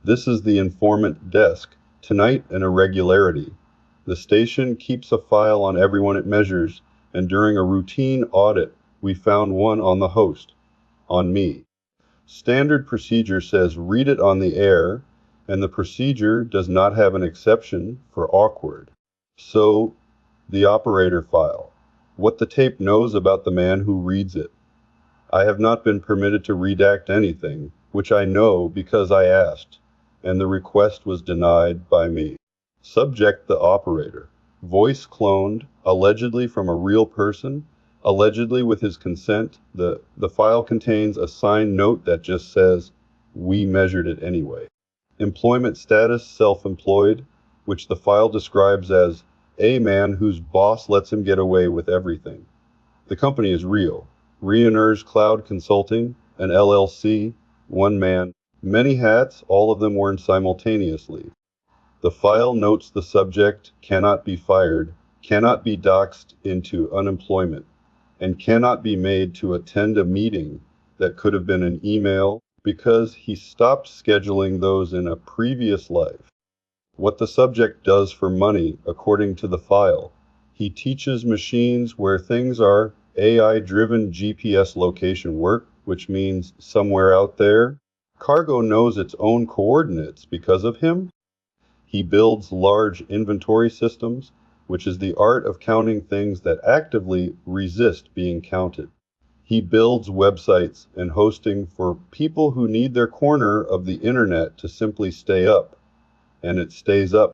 This is the informant desk. Tonight, an irregularity. The station keeps a file on everyone it measures, and during a routine audit, we found one on the host, on me. Standard procedure says read it on the air, and the procedure does not have an exception for awkward. So, the operator file. What the tape knows about the man who reads it. I have not been permitted to redact anything, which I know because I asked, and the request was denied by me. Subject the operator. Voice cloned, allegedly from a real person, allegedly with his consent. The file contains a signed note that just says, "We measured it anyway." Employment status, self-employed, which the file describes as a man whose boss lets him get away with everything. The company is real. Reuners Cloud Consulting, an LLC, one man, many hats, all of them worn simultaneously. The file notes the subject cannot be fired, cannot be doxed into unemployment, and cannot be made to attend a meeting that could have been an email because he stopped scheduling those in a previous life. What the subject does for money, according to the file, he teaches machines where things are AI-driven GPS location work, which means somewhere out there. Cargo knows its own coordinates because of him. He builds large inventory systems, which is the art of counting things that actively resist being counted. He builds websites and hosting for people who need their corner of the internet to simply stay up. And it stays up.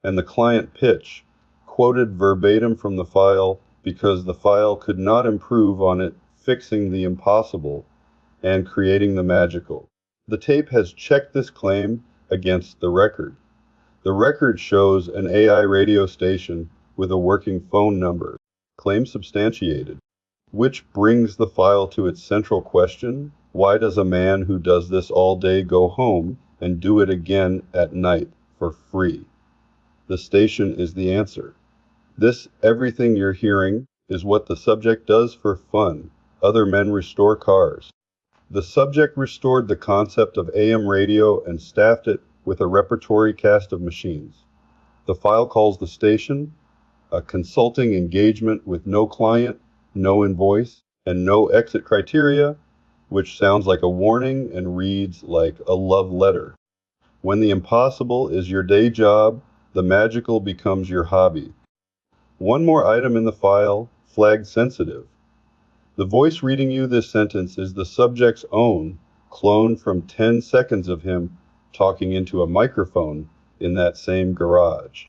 And the client pitch, quoted verbatim from the file because the file could not improve on it, fixing the impossible and creating the magical. The tape has checked this claim against the record. The record shows an AI radio station with a working phone number, claim substantiated, which brings the file to its central question: why does a man who does this all day go home and do it again at night for free? The station is the answer. This everything you're hearing is what the subject does for fun. Other men restore cars. The subject restored the concept of AM radio and staffed it with a repertory cast of machines. The file calls the station a consulting engagement with no client, no invoice, and no exit criteria, which sounds like a warning and reads like a love letter. When the impossible is your day job, the magical becomes your hobby. One more item in the file, flagged sensitive. The voice reading you this sentence is the subject's own, cloned from 10 seconds of him talking into a microphone in that same garage.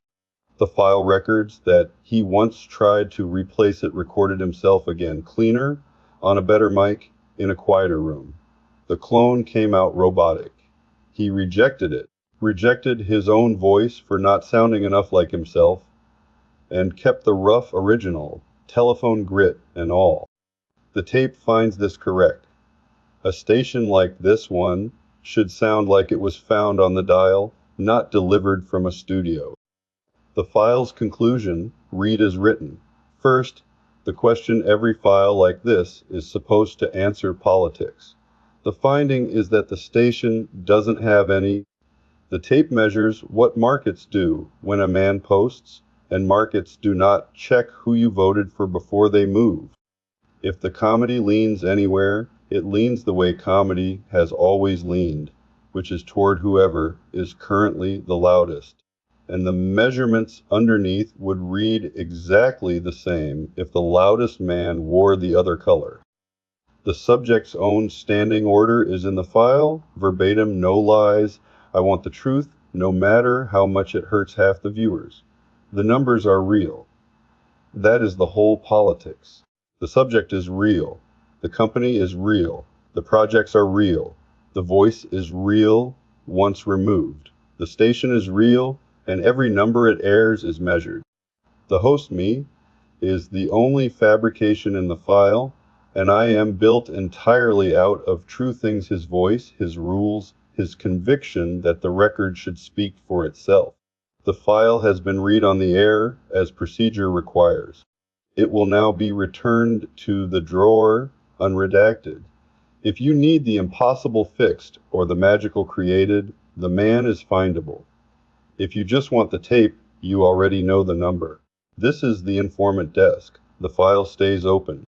The file records that he once tried to replace it recorded himself again, cleaner, on a better mic, in a quieter room. The clone came out robotic. He rejected it, rejected his own voice for not sounding enough like himself, and kept the rough original, telephone grit and all. The tape finds this correct. A station like this one should sound like it was found on the dial, not delivered from a studio. The file's conclusion, read as written. First, the question every file like this is supposed to answer: politics. The finding is that the station doesn't have any. The tape measures what markets do when a man posts, and markets do not check who you voted for before they move. If the comedy leans anywhere, it leans the way comedy has always leaned, which is toward whoever is currently the loudest. And the measurements underneath would read exactly the same if the loudest man wore the other color. The subject's own standing order is in the file, verbatim, no lies. I want the truth, no matter how much it hurts half the viewers. The numbers are real. That is the whole politics. The subject is real. The company is real. The projects are real. The voice is real once removed. The station is real, and every number it airs is measured. The host, me, is the only fabrication in the file, and I am built entirely out of true things: his voice, his rules, his conviction that the record should speak for itself. The file has been read on the air as procedure requires. It will now be returned to the drawer unredacted. If you need the impossible fixed or the magical created, The man is findable. If you just want the tape, you already know the number. This is the informant desk. The file stays open.